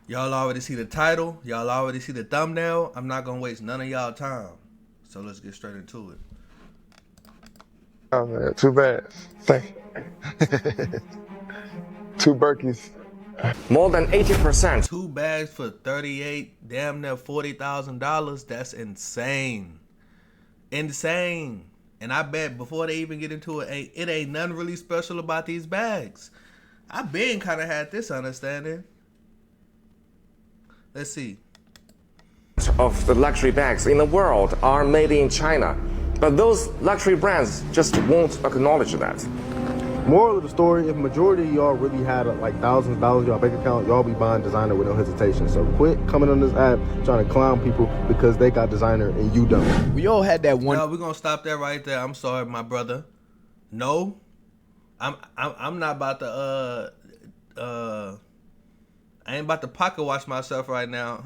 Y'all already see the title. Y'all already see the thumbnail. I'm not gonna waste none of y'all time. So let's get straight into it. Oh man, too bad. Thank Two Berkeys. More than 80%. 2 bags for 38, damn near $40,000. That's insane. Insane. And I bet before they even get into it, it ain't nothing really special about these bags. I been kind of had this understanding. Let's see. Of the luxury bags in the world are made in China, but those luxury brands just won't acknowledge that. Moral of the story, if majority of y'all really had like thousands of dollars in y'all bank account, y'all be buying designer with no hesitation. So quit coming on this app trying to clown people because they got designer and you don't. We all had that one. No, we're gonna stop that right there. I'm sorry, my brother. No. I'm not about to I ain't about to pocket watch myself right now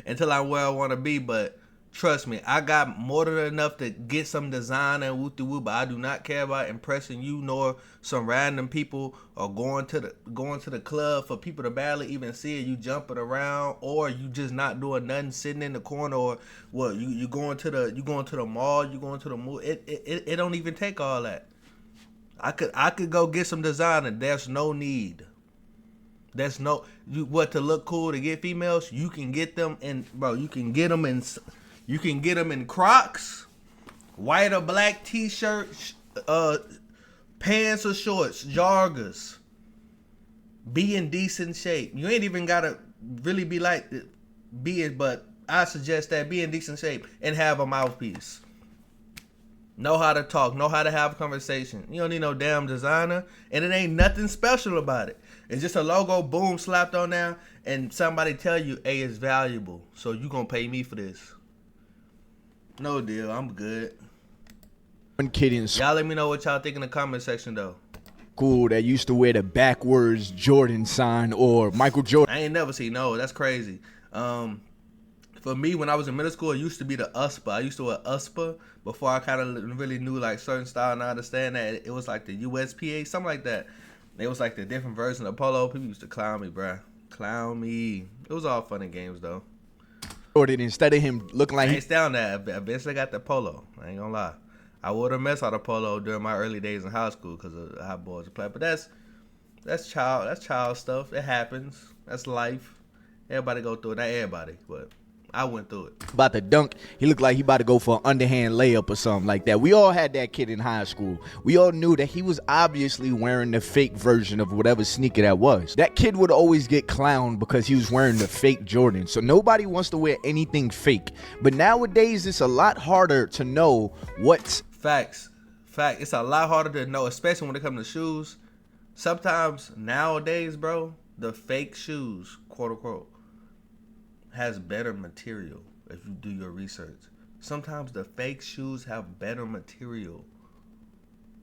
until I'm where I want to be. But trust me, I got more than enough to get some design and woo woo. But I do not care about impressing you nor some random people or going to the club for people to barely even see it. You jumping around or you just not doing nothing, sitting in the corner, or what? You going to the mall? You going to the movie? It don't even take all that. I could go get some designer. There's no need. There's no to look cool to get females. You can get them in, bro. You can get them in Crocs, white or black t-shirts, pants or shorts, joggers. Be in decent shape. You ain't even gotta really be like but I suggest that be in decent shape and have a mouthpiece. Know how to talk, know how to have a conversation. You don't need no damn designer, and it ain't nothing special about it. It's just a logo, boom, slapped on there, and somebody tell you, hey, it's valuable, so you gonna pay me for this. No deal, I'm good. One kid in Y'all let me know what y'all think in the comment section, though. school that used to wear the backwards Jordan sign or Michael Jordan. I ain't never seen, no, that's crazy. For me, when I was in middle school, it used to be the USPA. I used to wear USPA before I kind of really knew like certain style and I understand that it was like the USPA, something like that. It was like the different version of polo. People used to clown me, bruh. Clown me. It was all fun and games, though. Jordan, instead of him looking like I ain't down that. Eventually I got the polo. I ain't gonna lie. I wore the mess out of polo during my early days in high school because of how boys play. But that's child stuff. It happens. That's life. Everybody go through it. Not everybody, but I went through it. about to dunk, he looked like he about to go for an underhand layup or something like that. We all had that kid in high school. We all knew that he was obviously wearing the fake version of whatever sneaker that was. That kid would always get clowned because he was wearing the fake Jordan. So nobody wants to wear anything fake. But nowadays, it's a lot harder to know what's Facts. It's a lot harder to know, especially when it comes to shoes. Sometimes nowadays, bro, the fake shoes, quote unquote, has better material if you do your research. Sometimes the fake shoes have better material.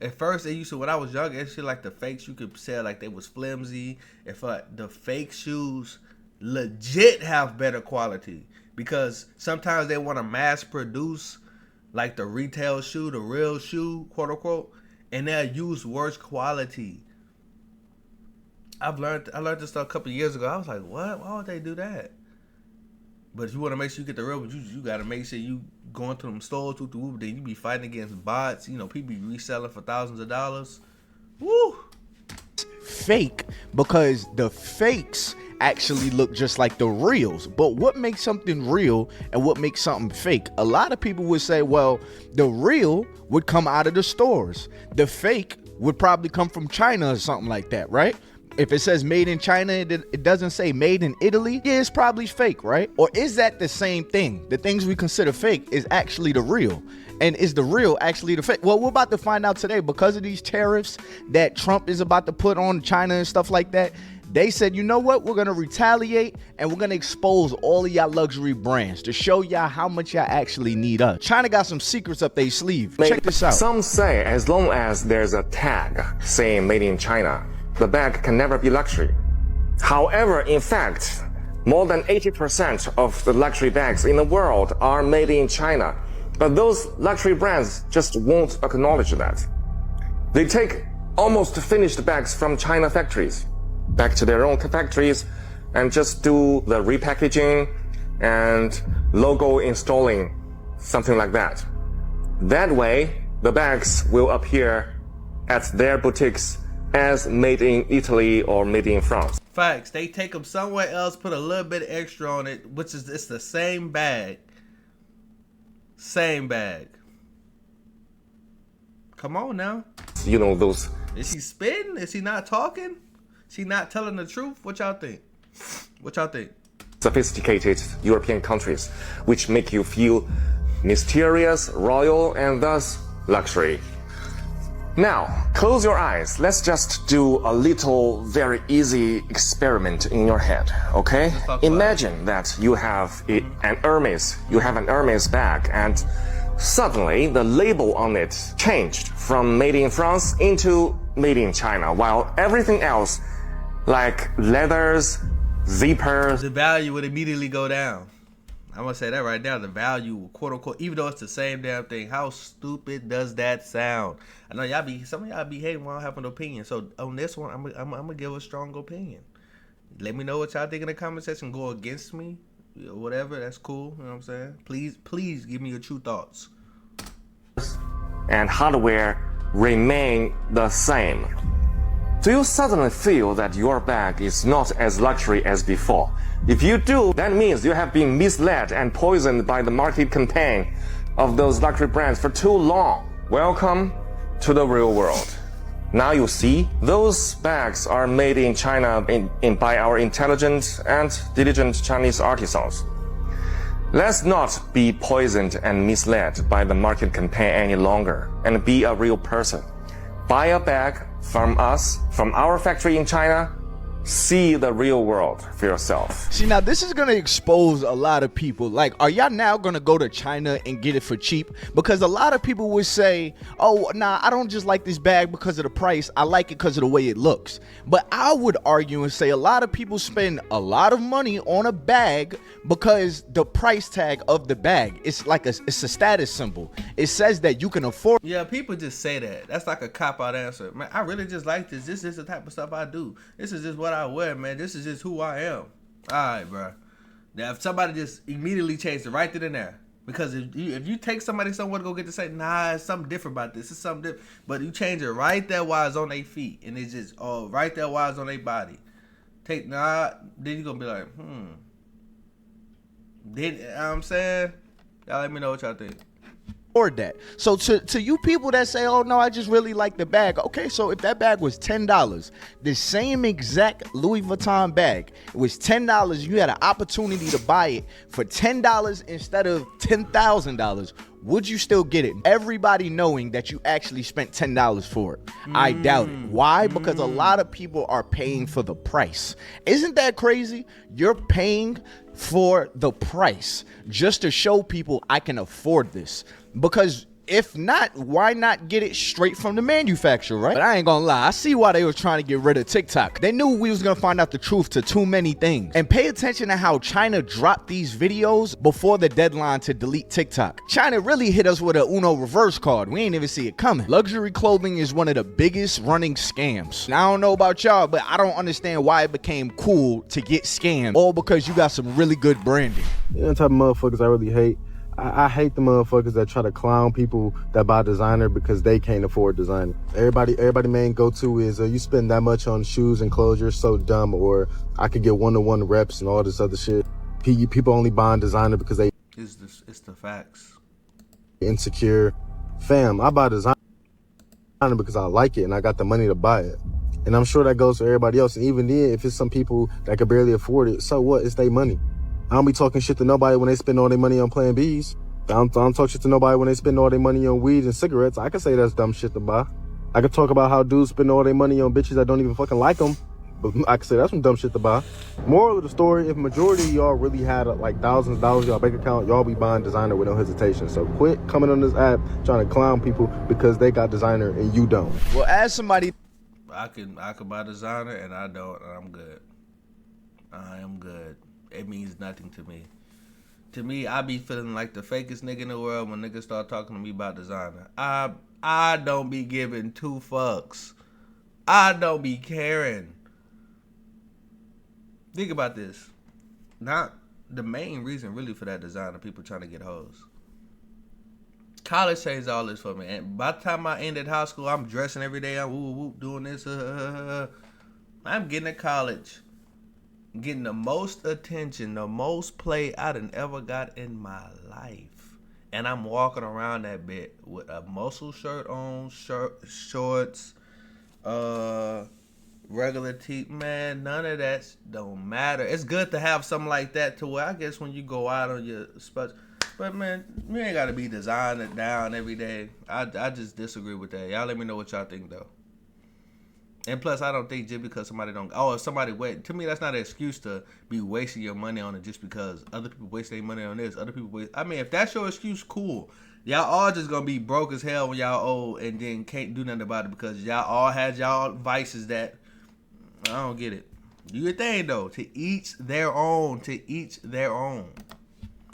At first, it used to, when I was younger, it shit like the fakes you could sell like they was flimsy. If the fake shoes legit have better quality because sometimes they want to mass produce like the retail shoe, the real shoe, quote unquote, and they'll use worse quality. I learned this stuff a couple of years ago. I was like, what? Why would they do that? But if you want to make sure you get the real, but you got to make sure you going to them stores, then you be fighting against bots. You know, people be reselling for thousands of dollars. Woo! fake, because the fakes actually look just like the reals. But what makes something real and what makes something fake? A lot of people would say, well, the real would come out of the stores. The fake would probably come from China or something like that, right? If it says made in China, it doesn't say made in Italy, yeah, it's probably fake, right? Or is that the same thing? The things we consider fake is actually the real. And is the real actually the fake? Well, we're about to find out today because of these tariffs that Trump is about to put on China and stuff like that. They said, you know what? We're going to retaliate and we're going to expose all of y'all luxury brands to show y'all how much y'all actually need us. China got some secrets up their sleeve. Check this out. Some say as long as there's a tag saying made in China, the bag can never be luxury. However, in fact, more than 80% of the luxury bags in the world are made in China. But those luxury brands just won't acknowledge that. They take almost finished bags from China factories back to their own factories, and just do the repackaging and logo installing, something like that. That way, the bags will appear at their boutiques as made in Italy or made in France. Facts. They take them somewhere else, put a little bit extra on it, which is it's the same bag. Same bag. Come on now. You know, those. Is he spitting? Is he not talking? Is he not telling the truth? What y'all think? What y'all think? Sophisticated European countries, which make you feel mysterious, royal, and thus luxury. Now, close your eyes. Let's just do a little, very easy experiment in your head, okay? Imagine that you have an Hermes bag, and suddenly the label on it changed from made in France into made in China, while everything else, like leathers, zippers, The value would immediately go down. I'm gonna say that right now. The value, quote unquote, even though it's the same damn thing. How stupid does that sound? I know some of y'all be hating when I don't have an opinion. So on this one, I'm gonna give a strong opinion. Let me know what y'all think in the comment section. Go against me, whatever. That's cool. You know what I'm saying? Please give me your true thoughts. and hardware remain the same. Do you suddenly feel that your bag is not as luxury as before? If you do, that means you have been misled and poisoned by the market campaign of those luxury brands for too long. Welcome to the real world. Now you see, those bags are made in China by our intelligent and diligent Chinese artisans. Let's not be poisoned and misled by the market campaign any longer and be a real person. Buy a bag from us, from our factory in China. See the real world for yourself. See, now this is gonna expose a lot of people. Like, are y'all now gonna go to China and get it for cheap? Because a lot of people would say, oh, nah, I don't just like this bag because of the price. I like it because of the way it looks. But I would argue and say a lot of people spend a lot of money on a bag because the price tag of the bag, it's a status symbol. It says that you can afford. Yeah, people just say that. That's like a cop-out answer. Man, I really just like this. This is the type of stuff I do. This is just what I wear, man. This is just who I am. Alright, bro. Now, if somebody just immediately changed it right then and there, because if you take somebody somewhere to go get to say, nah, it's something different about this. It's something different. But you change it right there while it's on their feet. And it's just, right there while it's on their body. Then you're going to be like, Then, you know what I'm saying? Y'all let me know what y'all think. That. So to you people that say, oh no, I just really like the bag. Okay, so if that bag was $10, the same exact Louis Vuitton bag, it was $10, you had an opportunity to buy it for $10 instead of $10,000, would you still get it? Everybody knowing that you actually spent $10 for it. I doubt it. Why? Because a lot of people are paying for the price. Isn't that crazy? You're paying for the price just to show people I can afford this. Because if not, why not get it straight from the manufacturer, right? But I ain't gonna lie, I see why they were trying to get rid of TikTok. They knew we was gonna find out the truth to too many things. And pay attention to how China dropped these videos before the deadline to delete TikTok. China really hit us with a Uno reverse card. We ain't even see it coming. Luxury clothing is one of the biggest running scams. Now, I don't know about y'all, but I don't understand why it became cool to get scammed, all because you got some really good branding. You know the type of motherfuckers I really hate? I hate the motherfuckers that try to clown people that buy designer because they can't afford designer. Everybody main go-to is you spend that much on shoes and clothes, you're so dumb, or I could get one-to-one reps and all this other shit. People only buying designer because they It's the facts. insecure. Fam, I buy designer because I like it and I got the money to buy it. And I'm sure that goes for everybody else. And even then, if it's some people that could barely afford it, so what? It's their money. I don't be talking shit to nobody when they spend all their money on Plan Bs. I don't talk shit to nobody when they spend all their money on weed and cigarettes. I can say that's dumb shit to buy. I can talk about how dudes spend all their money on bitches that don't even fucking like them. But I can say that's some dumb shit to buy. Moral of the story, if majority of y'all really had like thousands of dollars in y'all bank account, y'all be buying designer with no hesitation. So quit coming on this app trying to clown people because they got designer and you don't. Well, as somebody... I can buy designer and I don't, and I'm good. I am good. It means nothing to me. To me, I be feeling like the fakest nigga in the world when niggas start talking to me about designer. I don't be giving two fucks. I don't be caring. Think about this. Not the main reason really for that designer, people trying to get hoes. College changed all this for me. And by the time I ended high school, I'm dressing every day. I'm whoop, whoop, doing this. I'm getting to college, getting the most attention, the most play I done ever got in my life. And I'm walking around that bit with a muscle shirt on, shorts, regular tee. Man, none of that don't matter. It's good to have something like that to where I guess when you go out on your spots. But man, you ain't gotta be designed it down every day. I just disagree with that. Y'all let me know what y'all think though. And plus, I don't think just because somebody don't, if somebody wait, to me that's not an excuse to be wasting your money on it just because other people waste their money on this. Other people waste. I mean, if that's your excuse, cool. Y'all all just gonna be broke as hell when y'all old and then can't do nothing about it because y'all all had y'all vices that I don't get it. Do your thing though. To each their own. To each their own.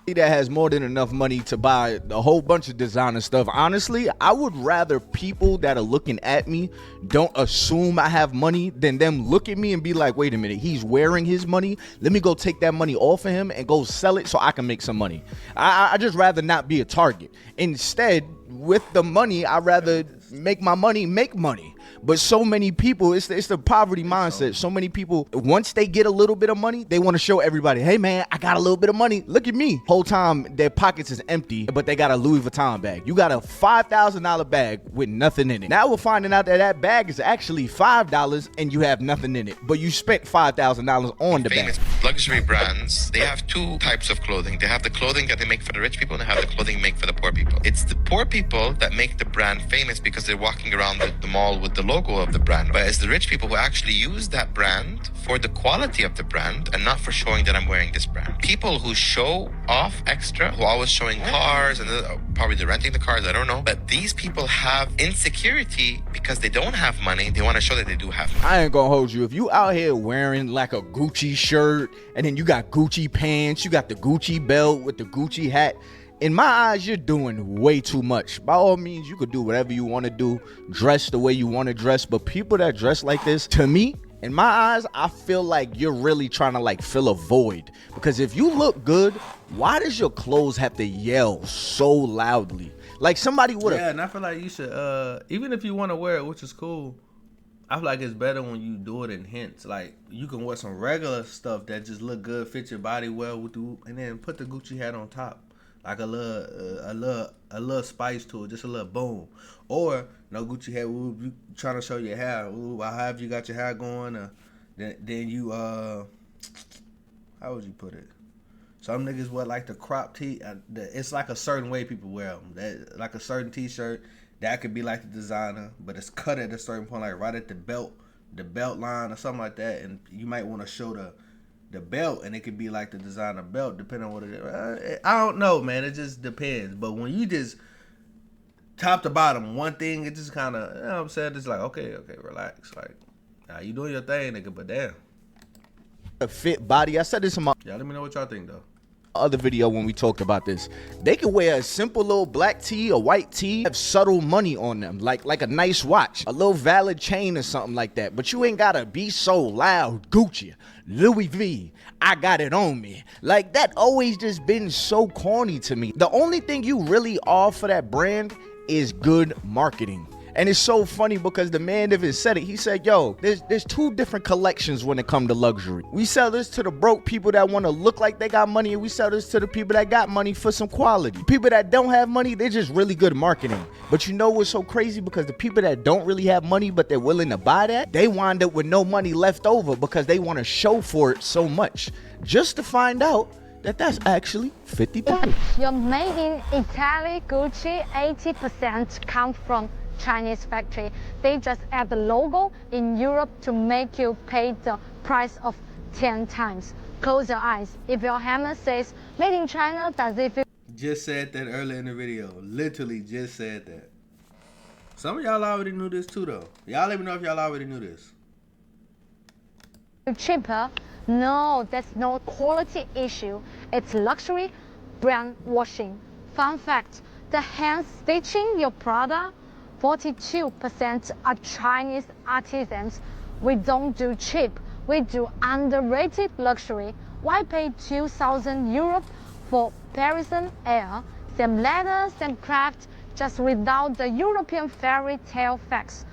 That has more than enough money to buy a whole bunch of designer stuff. Honestly, I would rather people that are looking at me don't assume I have money than them look at me and be like, wait a minute, he's wearing his money. Let me go take that money off of him and go sell it so I can make some money. I just rather not be a target. Instead, with the money, I'd rather make my money make money. But so many people, it's the poverty mindset. So many people, once they get a little bit of money, they want to show everybody, hey man, I got a little bit of money. Look at me. Whole time their pockets is empty, but they got a Louis Vuitton bag. You got a $5,000 bag with nothing in it. Now we're finding out that that bag is actually $5 and you have nothing in it, but you spent $5,000 on the bag. Famous luxury brands, they have two types of clothing. They have the clothing that they make for the rich people and they have the clothing made for the poor people. It's the poor people that make the brand famous because they're walking around the mall with the logo of the brand. But it's the rich people who actually use that brand for the quality of the brand and not for showing that I'm wearing this brand. People who show off extra, who are always showing cars and probably they're renting the cars, I don't know. But these people have insecurity because they don't have money. They want to show that they do have money. I ain't gonna hold you. If you out here wearing like a Gucci shirt and then you got Gucci pants, you got the Gucci belt with the Gucci hat, in my eyes, you're doing way too much. By all means, you could do whatever you want to do, dress the way you want to dress. But people that dress like this, to me, in my eyes, I feel like you're really trying to like fill a void. Because if you look good, why does your clothes have to yell so loudly? Like somebody would have. Yeah, and I feel like you should, even if you want to wear it, which is cool, I feel like it's better when you do it in hints. Like you can wear some regular stuff that just look good, fit your body well, and then put the Gucci hat on top. Like a little spice to it, just a little boom. Or no Gucci hair, you trying to show your hair. However you got your hair going, then you how would you put it? Some niggas wear like the crop tee. It's like a certain way people wear them. That like a certain t-shirt that could be like the designer, but it's cut at a certain point, like right at the belt line or something like that. And you might want to show the belt, and it could be like the designer belt, depending on what it is. I don't know, man. It just depends. But when you just top to bottom, one thing, it just kind of, you know what I'm saying? It's like, okay, relax. Like, nah, you doing your thing, nigga, but damn. A fit body. I said this in my Y'all let me know what y'all think, though. Other video when we talked about this. They can wear a simple little black tee, a white tee, have subtle money on them, like a nice watch, a little valid chain or something like that. But you ain't gotta be so loud. Gucci, Louis V, I got it on me. Like that always just been so corny to me. The only thing you really are for that brand is good marketing. And it's so funny because the man even said it. He said, yo, there's two different collections when it comes to luxury. We sell this to the broke people that want to look like they got money, and we sell this to the people that got money for some quality. People that don't have money, they're just really good marketing. But you know what's so crazy? Because the people that don't really have money, but they're willing to buy that, they wind up with no money left over because they want to show for it so much. Just to find out that that's actually 50. Your made in Italy Gucci, 80% come from Chinese factory. They just add the logo in Europe to make you pay the price of 10 times. Close your eyes. If your hammer says made in China, does it feel? Just said that earlier in the video. Literally just said that. Some of y'all already knew this too, though. Y'all let me know if y'all already knew this. Cheaper? No, that's no quality issue. It's luxury brand washing. Fun fact, the hand stitching your product, 42% are Chinese artisans. We don't do cheap, We do underrated luxury. Why pay 2,000 euros for Parisian air? Same leather, same craft, just without the European fairy tale facts.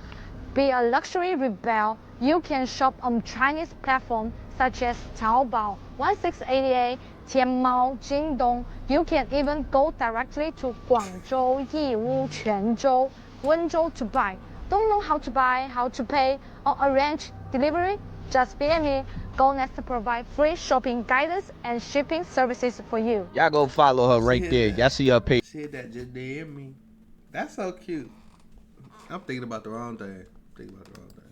Be a luxury rebel. You can shop on Chinese platforms such as Taobao, 1688, Tianmao, Jingdong. You can even go directly to Guangzhou, Yiwu, Quanzhou, Wenzhou to buy. Don't know how to buy, how to pay, or arrange delivery? Just PM me. GoNext to provide free shopping guidance and shipping services for you. Y'all go follow her right there. Y'all see her page. Shit, that just DM me. That's so cute. I'm thinking about the wrong thing.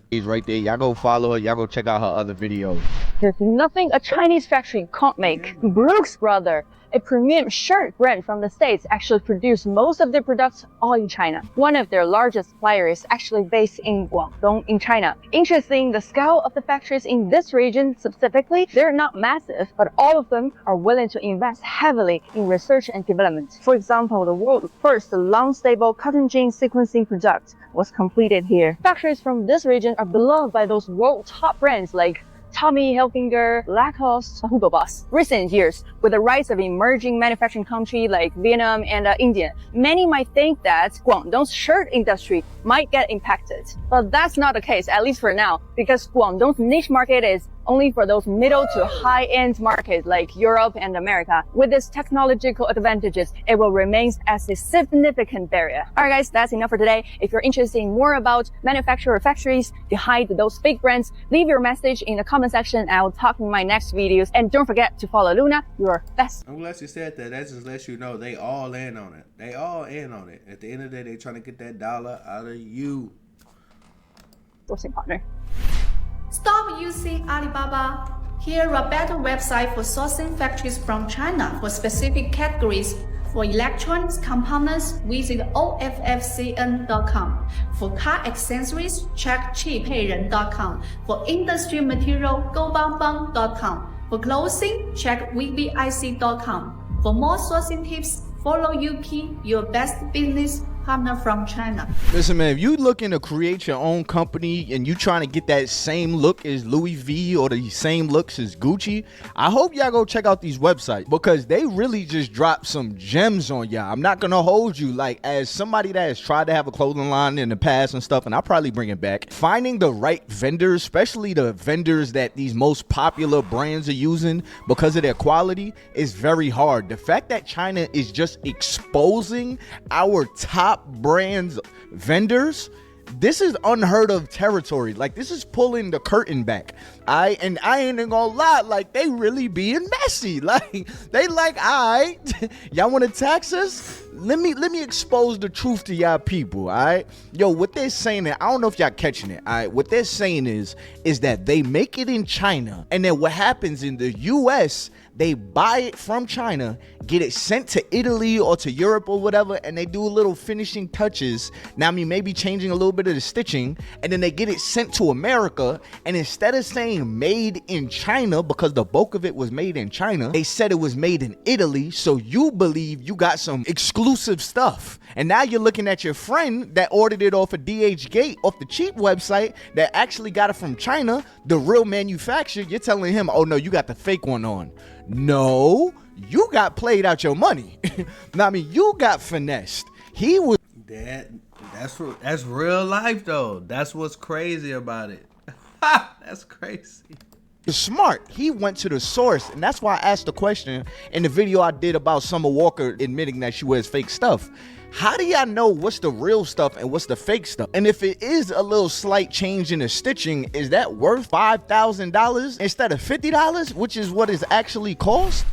He's right there. Y'all go follow her. Y'all go check out her other videos. There's nothing a Chinese factory can't make. Brooks Brothers, a premium shirt brand from the States, actually produce most of their products all in China. One of their largest suppliers is actually based in Guangdong in China. Interesting, the scale of the factories in this region specifically, they're not massive, but all of them are willing to invest heavily in research and development. For example, the world's first long-stable cotton gene sequencing product was completed here. Factories from this region are beloved by those world top brands like Tommy Hilfiger, Lacoste, Hugo Boss. Recent years, with the rise of emerging manufacturing countries like Vietnam and India, many might think that Guangdong's shirt industry might get impacted. But that's not the case, at least for now, because Guangdong's niche market is only for those middle to high-end markets like Europe and America. With its technological advantages, it will remain as a significant barrier. Alright guys, that's enough for today. If you're interested in more about manufacturer factories behind those big brands, leave your message in the comment section and I will talk in my next videos. And don't forget to follow Luna, your best. I'm glad you said that. That just lets you know they all in on it. They all in on it. At the end of the day, they trying to get that dollar out of you. Sourcing partner. Stop using Alibaba. Here are better website for sourcing factories from China for specific categories. For electronics components, visit OFFCN.com. For car accessories, check cheapheirren.com. For industry material, GoBangBang.com. For clothing, check VVIC.com. For more sourcing tips, follow Yuki, your best business partner from China. Listen, man, if you looking to create your own company and you trying to get that same look as Louis V or the same looks as Gucci, I hope y'all go check out these websites because they really just dropped some gems on y'all. I'm not gonna hold you, like, as somebody that has tried to have a clothing line in the past and stuff, and I'll probably bring it back. Finding the right vendors, especially the vendors that these most popular brands are using because of their quality, is very hard. The fact that China is just exposing our top brands vendors, this is unheard of territory. Like, this is pulling the curtain back. I ain't gonna lie, like, they really being messy. Like, they like, alright, y'all wanna tax us? Let me expose the truth to y'all people, alright? Yo, what they're saying, I don't know if y'all catching it, alright? What they're saying is that they make it in China, and then what happens in the US, they buy it from China, get it sent to Italy or to Europe or whatever, and they do a little finishing touches. Now, I mean, maybe changing a little bit of the stitching, and then they get it sent to America, and instead of saying made in China, because the bulk of it was made in China, they said it was made in Italy, so you believe you got some exclusive stuff. And now you're looking at your friend that ordered it off of DH Gate, off the cheap website, that actually got it from China, the real manufacturer. You're telling him, oh no, you got the fake one on. No, you got played out your money. Now, I mean, you got finessed. He was that's real life though. That's what's crazy about it. That's crazy. Smart. He went to the source, and that's why I asked the question in the video I did about Summer Walker admitting that she wears fake stuff. How do y'all know what's the real stuff and what's the fake stuff? And if it is a little slight change in the stitching, is that worth $5,000 instead of $50, which is what it's actually cost?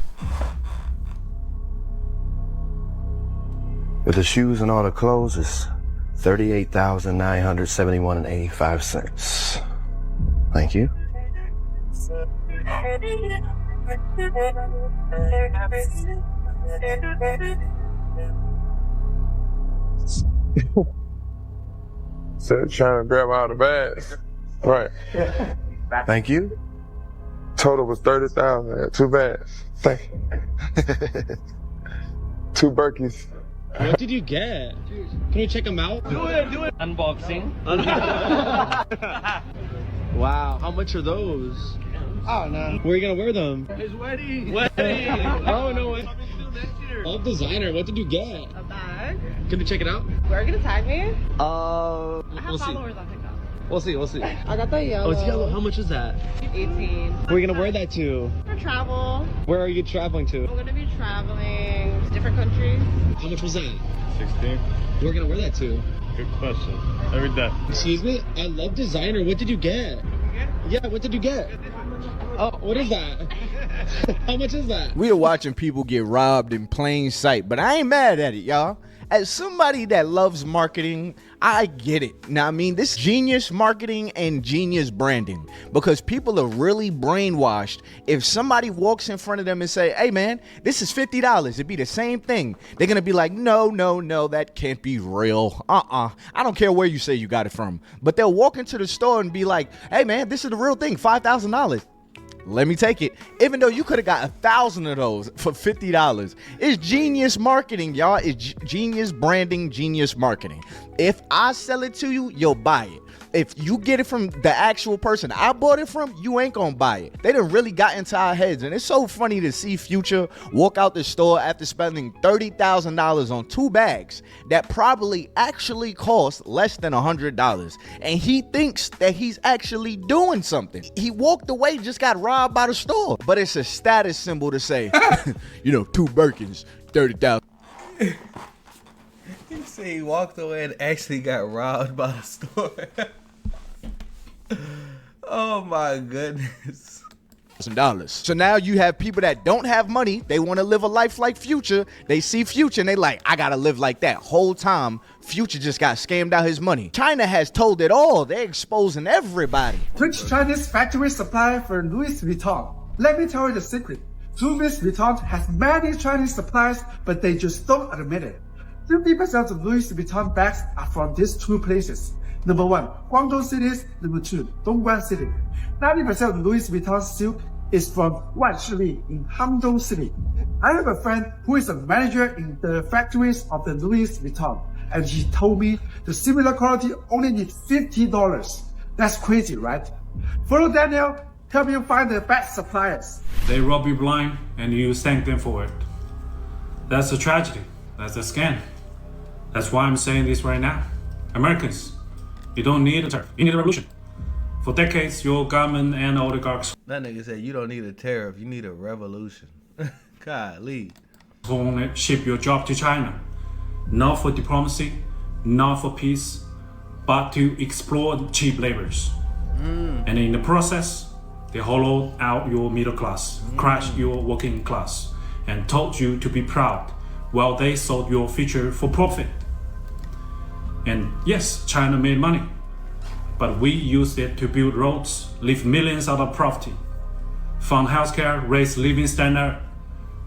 With the shoes and all the clothes, it's $38,971.85. Thank you. Said trying to grab all the bags. Right. Thank you. Total was 30,000. 2 bags. Thank you. 2 Berkeys. What did you get? Can we check them out? Do it. Unboxing. Wow, how much are those? Oh no. Where are you gonna wear them? His wedding. Wedding. Oh no way. All designer. What did you get? A bag. Can you check it out? Where are you gonna tag me? I have we'll see. followers on TikTok. We'll see. We'll see. I got the yellow. Oh, it's yellow. How much is that? 18. Where are you gonna wear that to? For travel. Where are you traveling to? I'm gonna be traveling to different countries. How much was that? 16. Where are you gonna wear that to? Good question. Every day. Excuse me? I love designer. What did you get? Yeah, what did you get? Oh, what is that? How much is that? We are watching people get robbed in plain sight, but I ain't mad at it, y'all. As somebody that loves marketing, I get it. Now, I mean, this genius marketing and genius branding, because people are really brainwashed. If somebody walks in front of them and say, hey man, this is $50, it'd be the same thing. They're gonna be like, no, that can't be real. I don't care where you say you got it from. But they'll walk into the store and be like, hey man, this is the real thing, $5,000. Let me take it. Even though you could have got 1,000 of those for $50. It's genius marketing, y'all. It's genius branding, genius marketing. If I sell it to you, you'll buy it. If you get it from the actual person I bought it from, you ain't gonna buy it. They done really got into our heads, and it's so funny to see Future walk out the store after spending $30,000 on 2 bags that probably actually cost less than $100, and he thinks that he's actually doing something. He walked away, just got robbed by the store, but it's a status symbol to say, 2 Birkins, 30,000. He said he walked away and actually got robbed by the store. Oh my goodness. $1,000. So now you have people that don't have money. They want to live a life like Future. They see Future and they like, I gotta live like that. Whole time, Future just got scammed out his money. China has told it all. They're exposing everybody. Which Chinese factory supply for Louis Vuitton? Let me tell you the secret. Louis Vuitton has many Chinese suppliers, but they just don't admit it. 50% of Louis Vuitton bags are from these 2 places. Number 1, Guangdong City. Number 2, Dongguan City. 90% of Louis Vuitton silk is from Wanshili in Hamdong City. I have a friend who is a manager in the factories of the Louis Vuitton, and he told me the similar quality only needs $50. That's crazy, right? Follow Daniel, help you find the best suppliers. They rob you blind and you thank them for it. That's a tragedy. That's a scam. That's why I'm saying this right now. Americans, you don't need a tariff. You need a revolution. For decades, your government and oligarchs That nigga said you don't need a tariff, you need a revolution. Golly. want to ship your job to China. Not for diplomacy, not for peace, but to exploit cheap labors. And in the process, they hollowed out your middle class, crushed your working class, and told you to be proud while they sold your future for profit. And yes, China made money, but we used it to build roads, lift millions out of poverty, fund healthcare, raise living standard.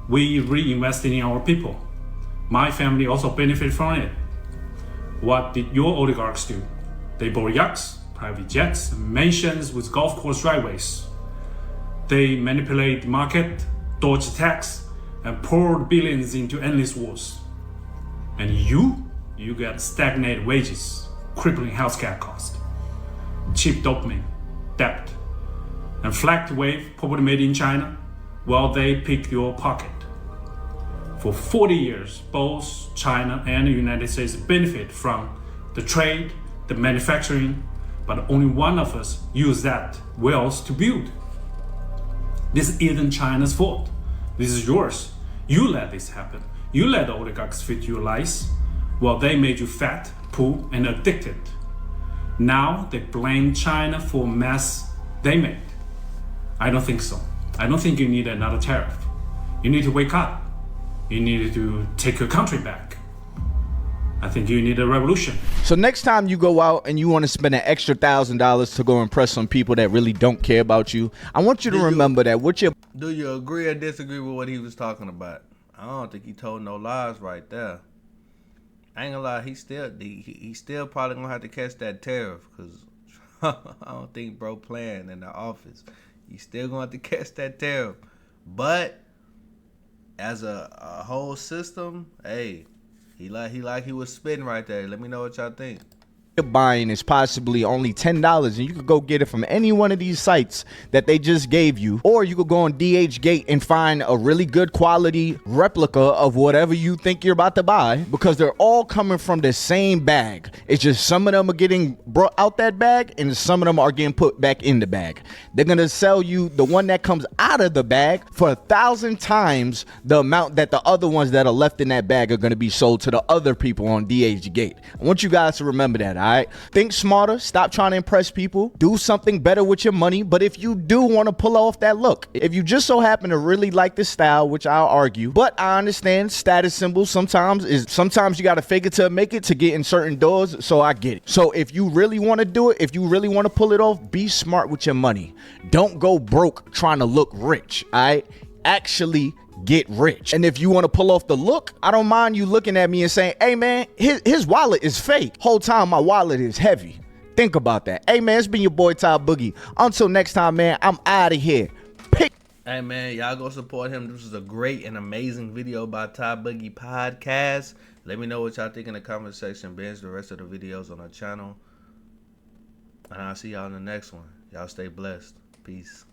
We reinvested in our people. My family also benefited from it. What did your oligarchs do? They bought yachts, private jets, mansions with golf course driveways. They manipulate the market, dodged tax, and poured billions into endless wars. And you get stagnated wages, crippling healthcare costs, cheap dopamine, debt, and flagged wave property made in China while they pick your pocket. For 40 years, both China and the United States benefit from the trade, the manufacturing, but only one of us use that wealth to build. This isn't China's fault. This is yours. You let this happen. You let the oligarchs fit your lies while they made you fat, poor, and addicted. Now they blame China for mess they made. I don't think so. I don't think you need another tariff. You need to wake up. You need to take your country back. I think you need a revolution. So next time you go out and you want to spend an extra $1,000 to go impress some people that really don't care about you, I want you to remember that what you're... Do you agree or disagree with what he was talking about? I don't think he told no lies right there. I ain't gonna lie, he still probably gonna have to catch that tariff, because I don't think bro playing in the office. He's still gonna have to catch that tariff. But as a whole system, hey, he was spitting right there. Let me know what y'all think. buying is possibly only $10, and you could go get it from any one of these sites that they just gave you, or you could go on DHgate and find a really good quality replica of whatever you think you're about to buy, because they're all coming from the same bag. It's just some of them are getting brought out that bag and some of them are getting put back in the bag. They're gonna sell you the one that comes out of the bag for 1,000 times the amount that the other ones that are left in that bag are gonna be sold to the other people on DHgate. I want you guys to remember that, all right? Think smarter, stop trying to impress people, do something better with your money. But if you do want to pull off that look, if you just so happen to really like this style, which I'll argue, but I understand status symbols sometimes you got to fake it to make it to get in certain doors, so I get it. So if you really want to do it, if you really want to pull it off, be smart with your money. Don't go broke trying to look rich, all right? Actually get rich. And if you want to pull off the look, I don't mind you looking at me and saying, hey man, his wallet is fake. Whole time my wallet is heavy. Think about that. Hey man, it's been your boy Ty Boogie. Until next time, man, I'm out of here. Peace. Hey man, y'all go support him. This is a great and amazing video by Ty Boogie Podcast. Let me know what y'all think in the comment section. Binge the rest of the videos on our channel. And I'll see y'all in the next one. Y'all stay blessed. Peace.